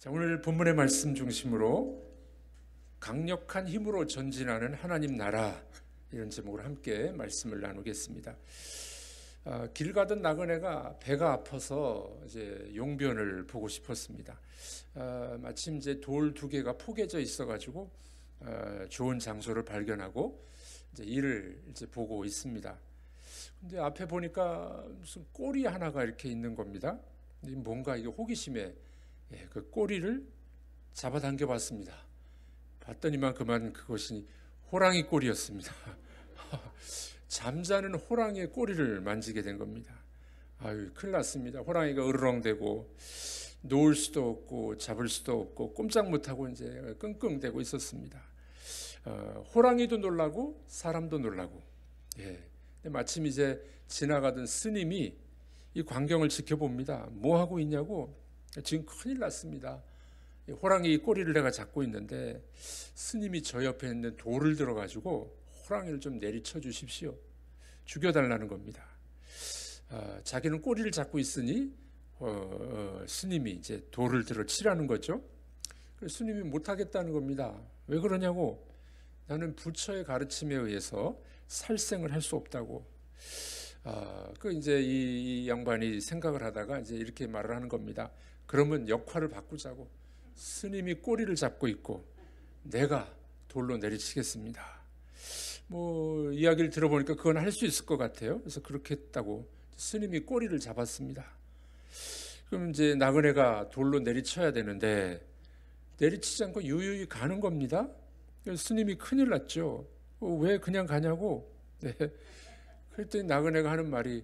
자, 오늘 본문의 말씀 중심으로 강력한 힘으로 전진하는 하나님 나라, 이런 제목으로 함께 말씀을 나누겠습니다. 길 가던 나그네가 배가 아파서 이제 용변을 보고 싶었습니다. 마침 이제 돌 두 개가 포개져 있어가지고 좋은 장소를 발견하고 이제 이를 이제 보고 있습니다. 근데 앞에 보니까 무슨 꼬리 하나가 이렇게 있는 겁니다. 뭔가 이게 호기심에 그 꼬리를 잡아당겨 봤습니다. 봤더니만 그만 그것이 호랑이 꼬리였습니다. 잠자는 호랑이의 꼬리를 만지게 된 겁니다. 아유, 큰일 났습니다. 호랑이가 으르렁대고 놓을 수도 없고 잡을 수도 없고 꼼짝 못하고 이제 끙끙대고 있었습니다. 호랑이도 놀라고 사람도 놀라고. 근데 마침 이제 지나가던 스님이 이 광경을 지켜봅니다. 뭐 하고 있냐고. 지금 큰일 났습니다. 호랑이 꼬리를 내가 잡고 있는데 스님이 저 옆에 있는 돌을 들어가지고 호랑이를 좀 내리쳐 주십시오. 죽여달라는 겁니다. 자기는 꼬리를 잡고 있으니 스님이 이제 돌을 들어 치라는 거죠. 그래서 스님이 못하겠다는 겁니다. 왜 그러냐고. 나는 부처의 가르침에 의해서 살생을 할 수 없다고. 그 이제 이 양반이 생각을 하다가 이제 이렇게 말을 하는 겁니다. 그러면 역할을 바꾸자고. 스님이 꼬리를 잡고 있고 내가 돌로 내리치겠습니다. 뭐 이야기를 들어보니까 그건 할 수 있을 것 같아요. 그래서 그렇게 했다고 스님이 꼬리를 잡았습니다. 그럼 이제 나그네가 돌로 내리쳐야 되는데 내리치지 않고 유유히 가는 겁니다. 그래서 스님이 큰일 났죠. 왜 그냥 가냐고. 그랬더니 나그네가 하는 말이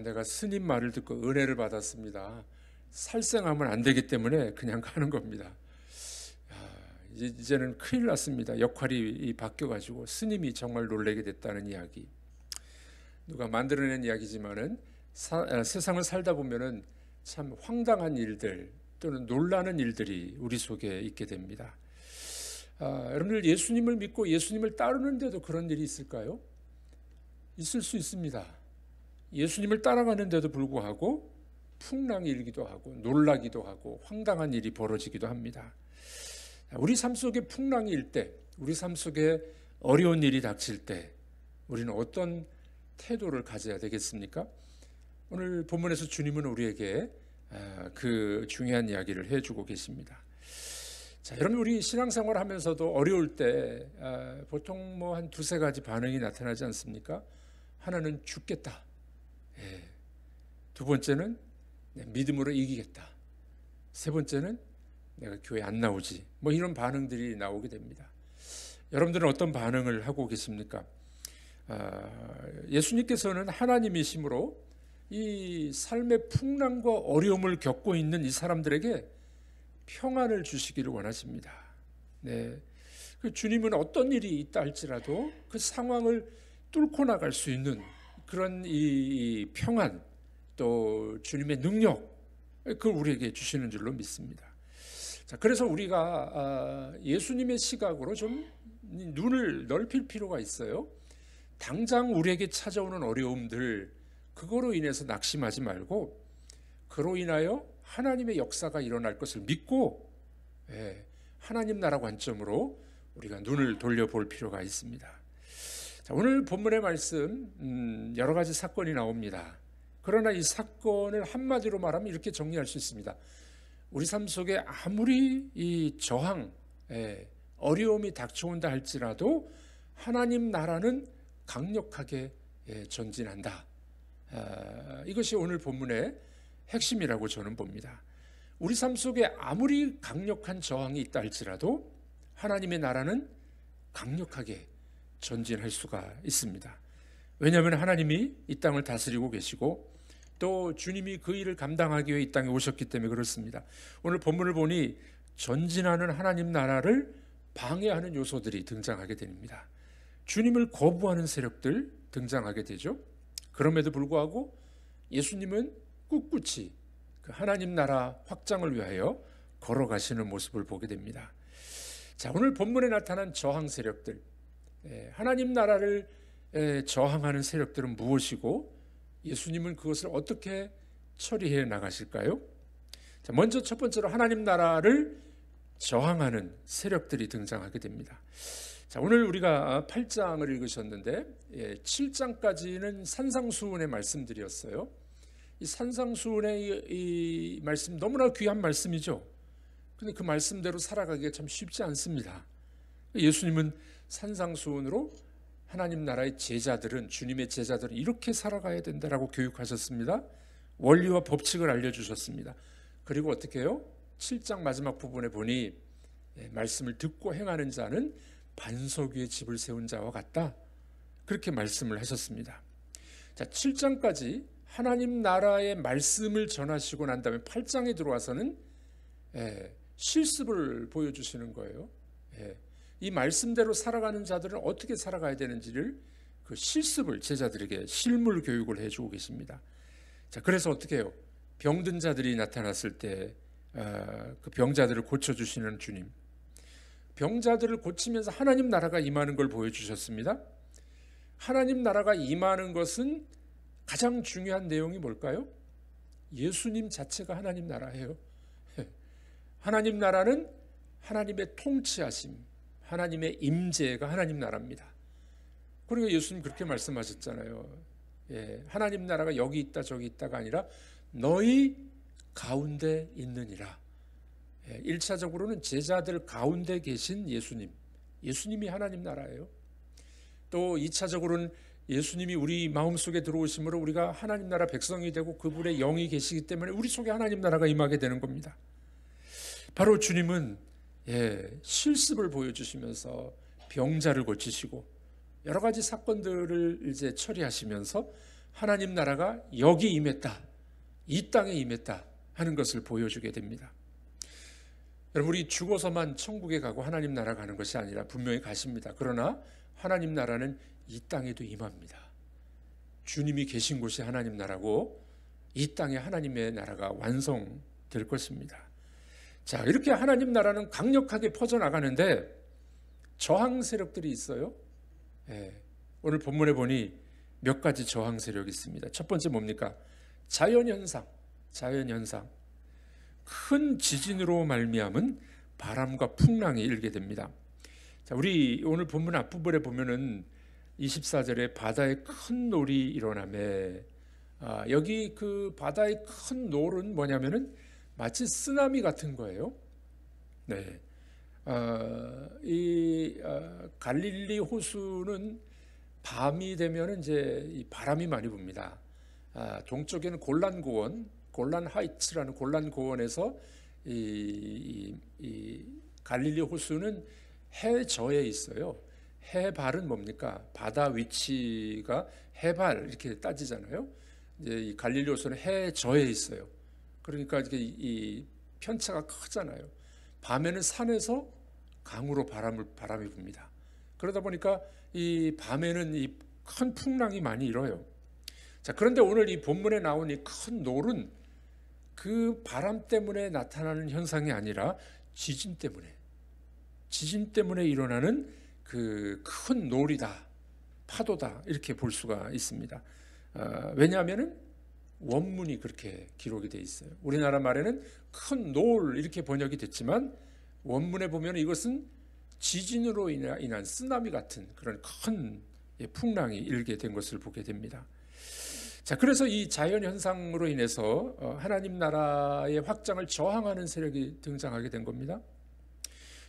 내가 스님 말을 듣고 은혜를 받았습니다. 살생하면 안 되기 때문에 그냥 가는 겁니다. 이제는 큰일 났습니다. 역할이 바뀌어가지고 스님이 정말 놀라게 됐다는 이야기. 누가 만들어낸 이야기지만은 세상을 살다 보면은 참 황당한 일들 또는 놀라는 일들이 우리 속에 있게 됩니다. 여러분들 예수님을 믿고 예수님을 따르는데도 그런 일이 있을까요? 있을 수 있습니다. 예수님을 따라가는데도 불구하고 풍랑이 일기도 하고 놀라기도 하고 황당한 일이 벌어지기도 합니다. 우리 삶 속에 풍랑이 일 때, 우리 삶 속에 어려운 일이 닥칠 때 우리는 어떤 태도를 가져야 되겠습니까? 오늘 본문에서 주님은 우리에게 그 중요한 이야기를 해주고 계십니다. 자, 여러분 우리 신앙생활 하면서도 어려울 때 보통 뭐 한 두세 가지 반응이 나타나지 않습니까? 하나는 죽겠다. 두 번째는 믿음으로 이기겠다. 세 번째는 내가 교회 안 나오지. 뭐 이런 반응들이 나오게 됩니다. 여러분들은 어떤 반응을 하고 계십니까? 예수님께서는 하나님이시므로 이 삶의 풍랑과 어려움을 겪고 있는 이 사람들에게 평안을 주시기를 원하십니다. 그 주님은 어떤 일이 있다 할지라도 그 상황을 뚫고 나갈 수 있는 그런 이 평안, 또 주님의 능력, 그걸 우리에게 주시는 줄로 믿습니다. 자, 그래서 우리가 예수님의 시각으로 좀 눈을 넓힐 필요가 있어요. 당장 우리에게 찾아오는 어려움들, 그거로 인해서 낙심하지 말고 그로 인하여 하나님의 역사가 일어날 것을 믿고 하나님 나라 관점으로 우리가 눈을 돌려볼 필요가 있습니다. 자, 오늘 본문의 말씀 여러 가지 사건이 나옵니다. 그러나 이 사건을 한마디로 말하면 이렇게 정리할 수 있습니다. 우리 삶 속에 아무리 이 저항, 어려움이 닥쳐온다 할지라도 하나님 나라는 강력하게 전진한다. 이것이 오늘 본문의 핵심이라고 저는 봅니다. 우리 삶 속에 아무리 강력한 저항이 있다 할지라도 하나님의 나라는 강력하게 전진할 수가 있습니다. 왜냐하면 하나님이 이 땅을 다스리고 계시고 또 주님이 그 일을 감당하기 위해 이 땅에 오셨기 때문에 그렇습니다. 오늘 본문을 보니 전진하는 하나님 나라를 방해하는 요소들이 등장하게 됩니다. 주님을 거부하는 세력들 등장하게 되죠. 그럼에도 불구하고 예수님은 꿋꿋이 그 하나님 나라 확장을 위하여 걸어가시는 모습을 보게 됩니다. 자, 오늘 본문에 나타난 저항 세력들, 하나님 나라를 저항하는 세력들은 무엇이고 예수님은 그것을 어떻게 처리해 나가실까요? 자, 먼저 첫 번째로 하나님 나라를 저항하는 세력들이 등장하게 됩니다. 자, 오늘 우리가 8장을 읽으셨는데 7장까지는 산상수훈의 말씀들이었어요. 이 산상수훈의 이 말씀 너무나 귀한 말씀이죠. 근데 그 말씀대로 살아가기가 참 쉽지 않습니다. 예수님은 산상수훈으로 하나님 나라의 제자들은, 주님의 제자들은 이렇게 살아가야 된다라고 교육하셨습니다. 원리와 법칙을 알려주셨습니다. 그리고 어떻게 해요? 7장 마지막 부분에 보니 말씀을 듣고 행하는 자는 반석 위에 집을 세운 자와 같다, 그렇게 말씀을 하셨습니다. 자, 7장까지 하나님 나라의 말씀을 전하시고 난 다음에 8장에 들어와서는 실습을 보여주시는 거예요. 이 말씀대로 살아가는 자들은 어떻게 살아가야 되는지를 그 실습을 제자들에게 실물 교육을 해주고 계십니다. 자, 그래서 어떻게 해요? 병든 자들이 나타났을 때 그 병자들을 고쳐주시는 주님, 병자들을 고치면서 하나님 나라가 임하는 걸 보여주셨습니다. 하나님 나라가 임하는 것은 가장 중요한 내용이 뭘까요? 예수님 자체가 하나님 나라예요. 하나님 나라는 하나님의 통치하심, 하나님의 임재가 하나님 나라입니다. 그리고 예수님 그렇게 말씀하셨잖아요. 하나님 나라가 여기 있다 저기 있다가 아니라 너희 가운데 있느니라. 1차적으로는 제자들 가운데 계신 예수님, 예수님이 하나님 나라예요. 또 2차적으로는 예수님이 우리 마음속에 들어오심으로 우리가 하나님 나라 백성이 되고 그분의 영이 계시기 때문에 우리 속에 하나님 나라가 임하게 되는 겁니다. 바로 주님은 실습을 보여주시면서 병자를 고치시고 여러 가지 사건들을 이제 처리하시면서 하나님 나라가 여기 임했다, 이 땅에 임했다 하는 것을 보여주게 됩니다. 여러분, 우리 죽어서만 천국에 가고 하나님 나라 가는 것이 아니라 분명히 가십니다. 그러나 하나님 나라는 이 땅에도 임합니다. 주님이 계신 곳이 하나님 나라고 이 땅에 하나님의 나라가 완성될 것입니다. 자, 이렇게 하나님 나라는 강력하게 퍼져나가는데 저항 세력들이 있어요. 오늘 본문에 보니 몇 가지 저항 세력이 있습니다. 첫 번째 뭡니까? 자연현상. 큰 지진으로 말미암은 바람과 풍랑이 일게 됩니다. 자, 우리 오늘 본문 앞부분에 보면은 24절에 바다에 큰 놀이 일어나매, 여기 그 바다의 큰 놀은 뭐냐면은 마치 쓰나미 같은 거예요. 갈릴리 호수는 밤이 되면 이제 이 바람이 많이 붑니다. 동쪽에는 골란 하이츠라는 골란 고원에서 이 갈릴리 호수는 해저에 있어요. 해발은 뭡니까? 바다 위치가 해발 이렇게 따지잖아요. 이제 이 갈릴리 호수는 해저에 있어요. 그러니까 이게 이 편차가 크잖아요. 밤에는 산에서 강으로 바람이 붑니다. 그러다 보니까 이 밤에는 이 큰 풍랑이 많이 일어요. 자, 그런데 오늘 이 본문에 나온 이 큰 놀은 그 바람 때문에 나타나는 현상이 아니라 지진 때문에 일어나는 그 큰 놀이다, 파도다, 이렇게 볼 수가 있습니다. 왜냐하면은 원문이 그렇게 기록이 돼 있어요. 우리나라 말에는 큰 놀 이렇게 번역이 됐지만 원문에 보면 이것은 지진으로 인한 쓰나미 같은 그런 큰 풍랑이 일게 된 것을 보게 됩니다. 자, 그래서 이 자연 현상으로 인해서 하나님 나라의 확장을 저항하는 세력이 등장하게 된 겁니다.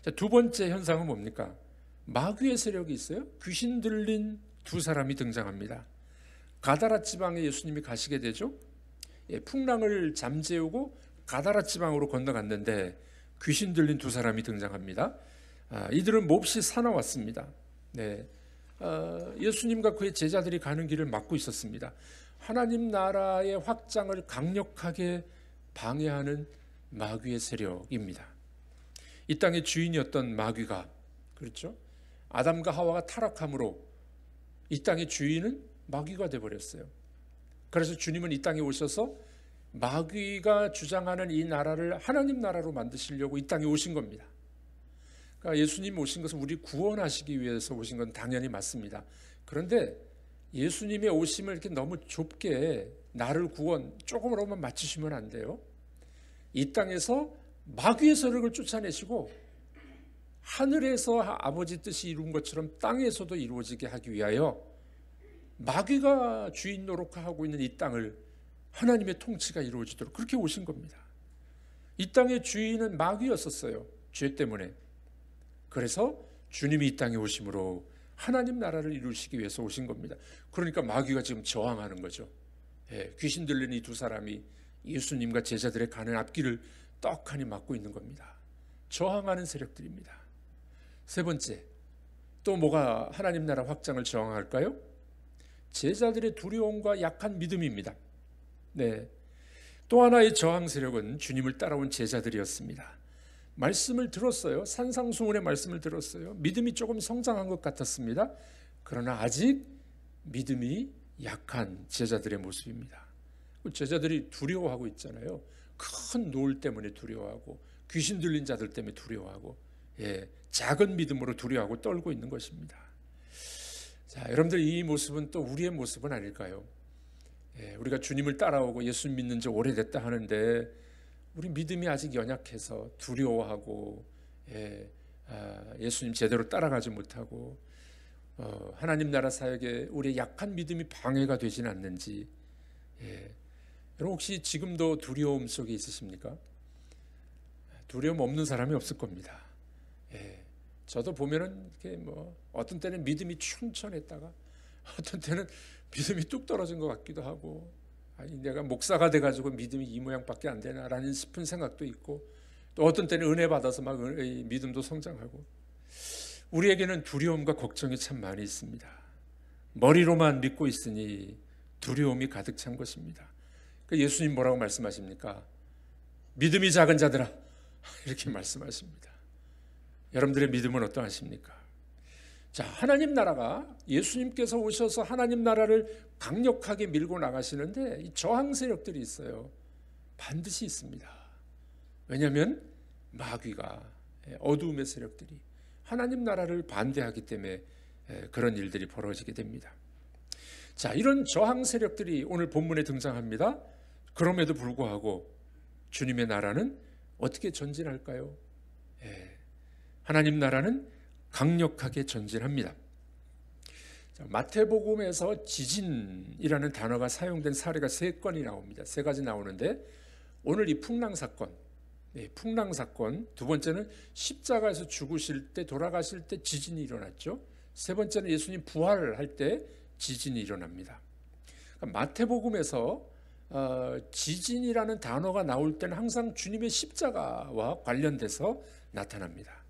자, 두 번째 현상은 뭡니까? 마귀의 세력이 있어요. 귀신 들린 두 사람이 등장합니다. 가다라 지방에 예수님이 가시게 되죠. 풍랑을 잠재우고 가다라 지방으로 건너갔는데 귀신 들린 두 사람이 등장합니다. 이들은 몹시 사나웠습니다. 예수님과 그의 제자들이 가는 길을 막고 있었습니다. 하나님 나라의 확장을 강력하게 방해하는 마귀의 세력입니다. 이 땅의 주인이었던 마귀가, 그렇죠? 아담과 하와가 타락함으로 이 땅의 주인은 마귀가 되어버렸어요. 그래서 주님은 이 땅에 오셔서 마귀가 주장하는 이 나라를 하나님 나라로 만드시려고 이 땅에 오신 겁니다. 그러니까 예수님 오신 것은 우리 구원하시기 위해서 오신 건 당연히 맞습니다. 그런데 예수님의 오심을 이렇게 너무 좁게 나를 구원 조금으로만 맞추시면 안 돼요. 이 땅에서 마귀의 세력을 쫓아내시고 하늘에서 아버지 뜻이 이룬 것처럼 땅에서도 이루어지게 하기 위하여 마귀가 주인 노릇하고 있는 이 땅을 하나님의 통치가 이루어지도록 그렇게 오신 겁니다. 이 땅의 주인은 마귀였었어요. 죄 때문에. 그래서 주님이 이 땅에 오심으로 하나님 나라를 이루시기 위해서 오신 겁니다. 그러니까 마귀가 지금 저항하는 거죠. 귀신 들린 이 두 사람이 예수님과 제자들의 가는 앞길을 떡하니 막고 있는 겁니다. 저항하는 세력들입니다. 세 번째, 또 뭐가 하나님 나라 확장을 저항할까요? 제자들의 두려움과 약한 믿음입니다. 네. 또 하나의 저항 세력은 주님을 따라온 제자들이었습니다. 말씀을 들었어요. 산상수훈의 말씀을 들었어요. 믿음이 조금 성장한 것 같았습니다. 그러나 아직 믿음이 약한 제자들의 모습입니다. 제자들이 두려워하고 있잖아요. 큰 노을 때문에 두려워하고 귀신 들린 자들 때문에 두려워하고 작은 믿음으로 두려워하고 떨고 있는 것입니다. 자, 여러분들 이 모습은 또 우리의 모습은 아닐까요? 우리가 주님을 따라오고 예수 믿는 지 오래됐다 하는데 우리 믿음이 아직 연약해서 두려워하고 예수님 제대로 따라가지 못하고 하나님 나라 사역에 우리의 약한 믿음이 방해가 되지는 않는지. 여러분 혹시 지금도 두려움 속에 있으십니까? 두려움 없는 사람이 없을 겁니다. 저도 보면은 이렇게 어떤 때는 믿음이 충천했다가 어떤 때는 믿음이 뚝 떨어진 것 같기도 하고, 아니 내가 목사가 돼가지고 믿음이 이 모양밖에 안 되나라는 싶은 생각도 있고, 또 어떤 때는 은혜 받아서 막 믿음도 성장하고. 우리에게는 두려움과 걱정이 참 많이 있습니다. 머리로만 믿고 있으니 두려움이 가득 찬 것입니다. 예수님 뭐라고 말씀하십니까? 믿음이 작은 자들아, 이렇게 말씀하십니다. 여러분들의 믿음은 어떠하십니까? 자, 하나님 나라가 예수님께서 오셔서 하나님 나라를 강력하게 밀고 나가시는데 이 저항 세력들이 있어요. 반드시 있습니다. 왜냐하면 마귀가, 어두움의 세력들이 하나님 나라를 반대하기 때문에 그런 일들이 벌어지게 됩니다. 자, 이런 저항 세력들이 오늘 본문에 등장합니다. 그럼에도 불구하고 주님의 나라는 어떻게 전진할까요? 하나님 나라는 강력하게 전진합니다. 자, 마태복음에서 지진이라는 단어가 사용된 사례가 3건이 나옵니다. 3가지 나오는데 오늘 이 풍랑 사건, 풍랑 사건, 두 번째는 십자가에서 죽으실 때, 돌아가실 때 지진이 일어났죠. 세 번째는 예수님 부활할 때 지진이 일어납니다. 그러니까 마태복음에서 지진이라는 단어가 나올 때는 항상 주님의 십자가와 관련돼서 나타납니다.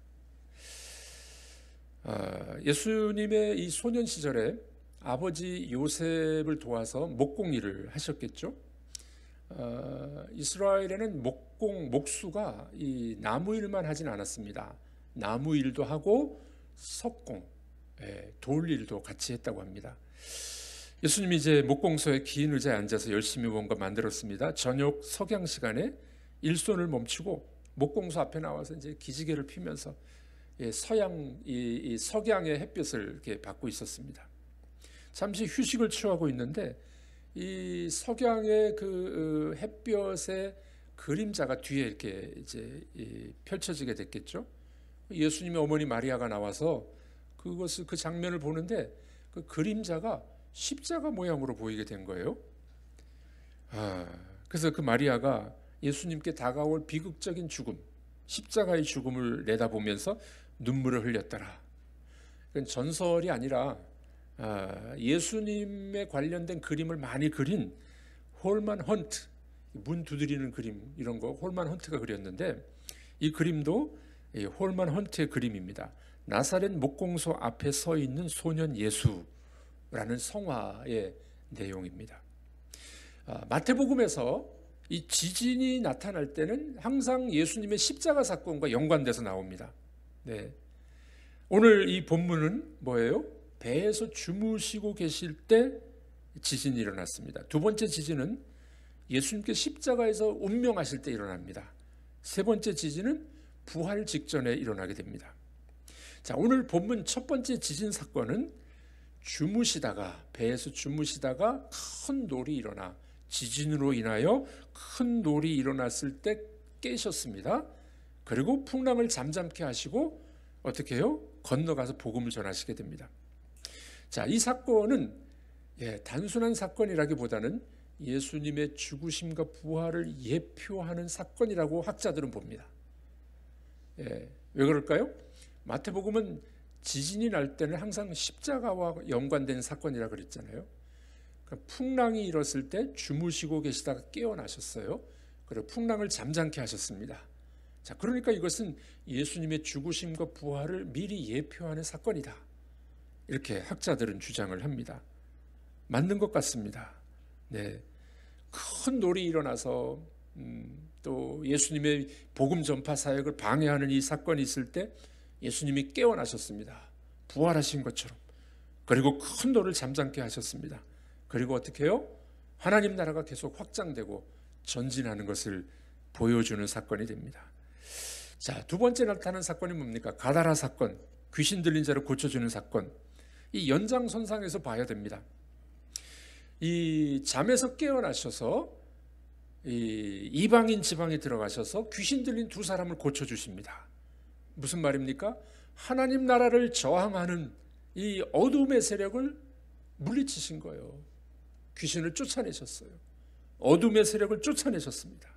예수님의 이 소년 시절에 아버지 요셉을 도와서 목공일을 하셨겠죠. 이스라엘에는 목수가 이 나무 일만 하진 않았습니다. 나무 일도 하고 석공, 돌 일도 같이 했다고 합니다. 예수님이 이제 목공소에 긴 의자에 앉아서 열심히 뭔가 만들었습니다. 저녁 석양 시간에 일손을 멈추고 목공소 앞에 나와서 이제 기지개를 피면서 이 석양의 햇볕을 이렇게 받고 있었습니다. 잠시 휴식을 취하고 있는데 이 석양의 그 햇볕의 그림자가 뒤에 이렇게 이제 펼쳐지게 됐겠죠. 예수님의 어머니 마리아가 나와서 그 장면을 보는데 그 그림자가 십자가 모양으로 보이게 된 거예요. 그래서 그 마리아가 예수님께 다가올 비극적인 죽음, 십자가의 죽음을 내다보면서 눈물을 흘렸더라. 그건 전설이 아니라 예수님에 관련된 그림을 많이 그린 홀만 헌트, 문 두드리는 그림 이런 거 홀만 헌트가 그렸는데 이 그림도 홀만 헌트의 그림입니다. 나사렛 목공소 앞에 서 있는 소년 예수라는 성화의 내용입니다. 마태복음에서 이 지진이 나타날 때는 항상 예수님의 십자가 사건과 연관돼서 나옵니다. 네. 오늘 이 본문은 뭐예요? 배에서 주무시고 계실 때 지진이 일어났습니다. 두 번째 지진은 예수님께 십자가에서 운명하실 때 일어납니다. 세 번째 지진은 부활 직전에 일어나게 됩니다. 자, 오늘 본문 첫 번째 지진 사건은 배에서 주무시다가 큰 놀이 일어나 지진으로 인하여 큰 놀이 일어났을 때 깨셨습니다. 그리고 풍랑을 잠잠케 하시고 어떻게 해요? 건너가서 복음을 전하시게 됩니다. 자, 이 사건은 단순한 사건이라기보다는 예수님의 죽으심과 부활을 예표하는 사건이라고 학자들은 봅니다. 왜 그럴까요? 마태복음은 지진이 날 때는 항상 십자가와 연관된 사건이라 그랬잖아요. 그러니까 풍랑이 일었을 때 주무시고 계시다가 깨어나셨어요. 그리고 풍랑을 잠잠케 하셨습니다. 자, 그러니까 이것은 예수님의 죽으심과 부활을 미리 예표하는 사건이다. 이렇게 학자들은 주장을 합니다. 맞는 것 같습니다. 네, 큰 놀이 일어나서 또 예수님의 복음 전파 사역을 방해하는 이 사건이 있을 때 예수님이 깨어나셨습니다. 부활하신 것처럼. 그리고 큰 돌을 잠잠케 하셨습니다. 그리고 어떻게 해요? 하나님 나라가 계속 확장되고 전진하는 것을 보여주는 사건이 됩니다. 자, 두 번째 나타난 사건이 뭡니까? 가다라 사건, 귀신 들린 자를 고쳐주는 사건. 이 연장선상에서 봐야 됩니다. 이 잠에서 깨어나셔서 이방인 지방에 들어가셔서 귀신 들린 두 사람을 고쳐주십니다. 무슨 말입니까? 하나님 나라를 저항하는 이 어둠의 세력을 물리치신 거예요. 귀신을 쫓아내셨어요. 어둠의 세력을 쫓아내셨습니다.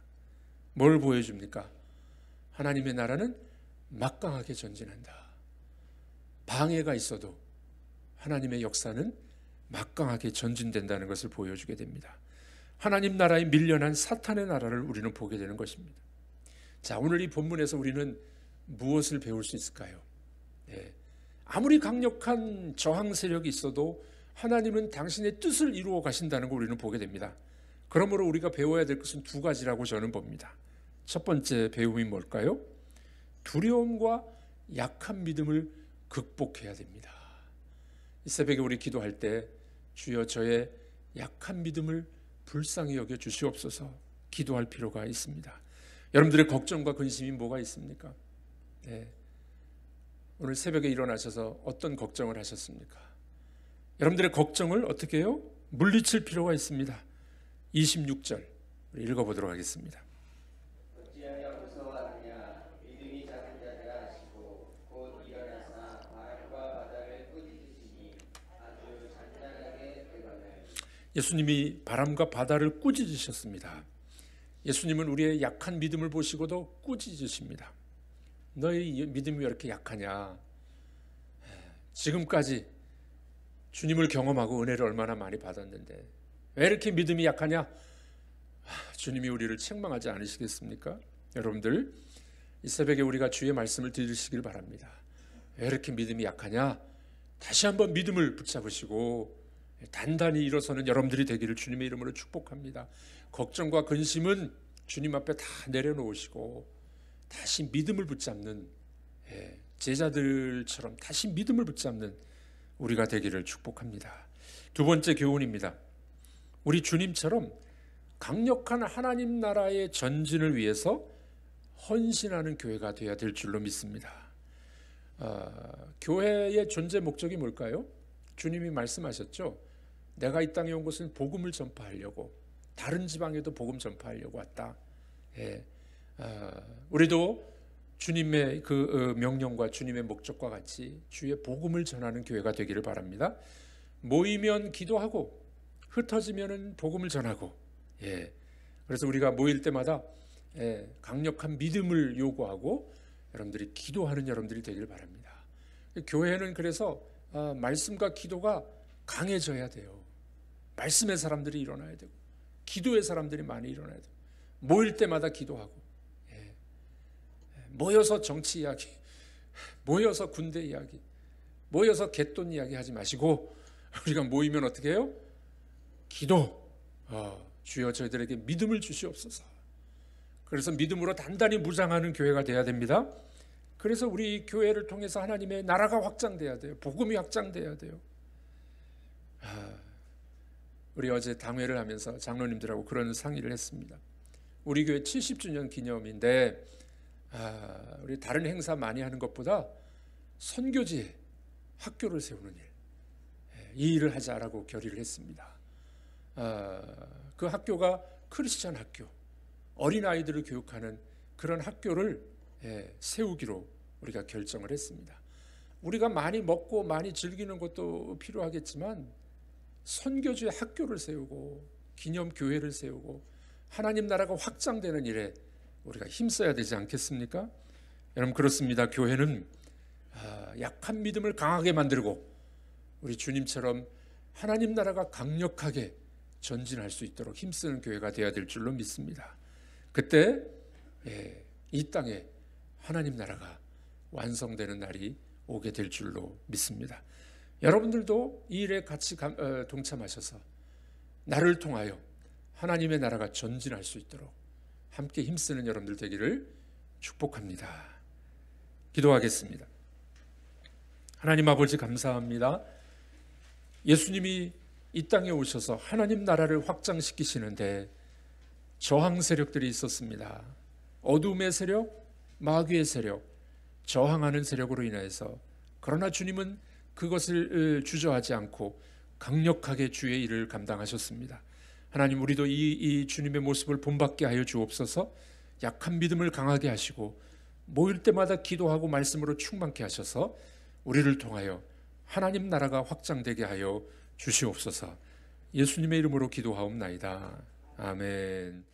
뭘 보여줍니까? 하나님의 나라는 막강하게 전진한다. 방해가 있어도 하나님의 역사는 막강하게 전진된다는 것을 보여주게 됩니다. 하나님 나라에 밀려난 사탄의 나라를 우리는 보게 되는 것입니다. 자, 오늘 이 본문에서 우리는 무엇을 배울 수 있을까요? 아무리 강력한 저항 세력이 있어도 하나님은 당신의 뜻을 이루어 가신다는 걸 우리는 보게 됩니다. 그러므로 우리가 배워야 될 것은 두 가지라고 저는 봅니다. 첫 번째 배움이 뭘까요? 두려움과 약한 믿음을 극복해야 됩니다. 이 새벽에 우리 기도할 때 주여 저의 약한 믿음을 불쌍히 여겨 주시옵소서 기도할 필요가 있습니다. 여러분들의 걱정과 근심이 뭐가 있습니까? 오늘 새벽에 일어나셔서 어떤 걱정을 하셨습니까? 여러분들의 걱정을 어떻게 해요? 물리칠 필요가 있습니다. 26절 읽어보도록 하겠습니다. 어찌하여 무서워하느냐 믿음이 작은 자들아 하시고 곧 일어나사 바람과 바다를 꾸짖으시니 아주 잔잔하게 되거늘. 예수님이 바람과 바다를 꾸짖으셨습니다. 예수님은 우리의 약한 믿음을 보시고도 꾸짖으십니다. 너희 믿음이 왜 이렇게 약하냐? 지금까지 주님을 경험하고 은혜를 얼마나 많이 받았는데 왜 이렇게 믿음이 약하냐? 주님이 우리를 책망하지 않으시겠습니까? 여러분들 이 새벽에 우리가 주의 말씀을 들으시길 바랍니다. 왜 이렇게 믿음이 약하냐? 다시 한번 믿음을 붙잡으시고 단단히 일어서는 여러분들이 되기를 주님의 이름으로 축복합니다. 걱정과 근심은 주님 앞에 다 내려놓으시고 다시 믿음을 붙잡는 제자들처럼 다시 믿음을 붙잡는 우리가 되기를 축복합니다. 두 번째 교훈입니다. 우리 주님처럼 강력한 하나님 나라의 전진을 위해서 헌신하는 교회가 되어야 될 줄로 믿습니다. 교회의 존재 목적이 뭘까요? 주님이 말씀하셨죠. 내가 이 땅에 온 것은 복음을 전파하려고, 다른 지방에도 복음 전파하려고 왔다. 우리도 주님의 그 명령과 주님의 목적과 같이 주의 복음을 전하는 교회가 되기를 바랍니다. 모이면 기도하고 흩어지면 복음을 전하고, 그래서 우리가 모일 때마다 강력한 믿음을 요구하고 여러분들이 기도하는 여러분들이 되기를 바랍니다. 교회는 그래서 말씀과 기도가 강해져야 돼요. 말씀의 사람들이 일어나야 되고 기도의 사람들이 많이 일어나야 돼요. 모일 때마다 기도하고, 모여서 정치 이야기, 모여서 군대 이야기, 모여서 갯돈 이야기 하지 마시고 우리가 모이면 어떻게 해요? 기도. 주여 저희들에게 믿음을 주시옵소서. 그래서 믿음으로 단단히 무장하는 교회가 돼야 됩니다. 그래서 우리 교회를 통해서 하나님의 나라가 확장돼야 돼요. 복음이 확장돼야 돼요. 우리 어제 당회를 하면서 장로님들하고 그런 상의를 했습니다. 우리 교회 70주년 기념인데 우리 다른 행사 많이 하는 것보다 선교지에 학교를 세우는 일, 이 일을 하자라고 결의를 했습니다. 그 학교가 크리스천 학교, 어린아이들을 교육하는 그런 학교를 세우기로 우리가 결정을 했습니다. 우리가 많이 먹고 많이 즐기는 것도 필요하겠지만 선교주의 학교를 세우고 기념교회를 세우고 하나님 나라가 확장되는 일에 우리가 힘써야 되지 않겠습니까? 여러분, 그렇습니다. 교회는 약한 믿음을 강하게 만들고 우리 주님처럼 하나님 나라가 강력하게 전진할 수 있도록 힘쓰는 교회가 되어야 될 줄로 믿습니다. 그때 이 땅에 하나님 나라가 완성되는 날이 오게 될 줄로 믿습니다. 여러분들도 이 일에 같이 동참하셔서 나를 통하여 하나님의 나라가 전진할 수 있도록 함께 힘쓰는 여러분들 되기를 축복합니다. 기도하겠습니다. 하나님 아버지, 감사합니다. 예수님이 이 땅에 오셔서 하나님 나라를 확장시키시는데 저항 세력들이 있었습니다. 어둠의 세력, 마귀의 세력, 저항하는 세력으로 인해서, 그러나 주님은 그것을 주저하지 않고 강력하게 주의 일을 감당하셨습니다. 하나님, 우리도 이 주님의 모습을 본받게 하여 주옵소서. 약한 믿음을 강하게 하시고 모일 때마다 기도하고 말씀으로 충만케 하셔서 우리를 통하여 하나님 나라가 확장되게 하여 주시옵소서. 예수님의 이름으로 기도하옵나이다. 아멘.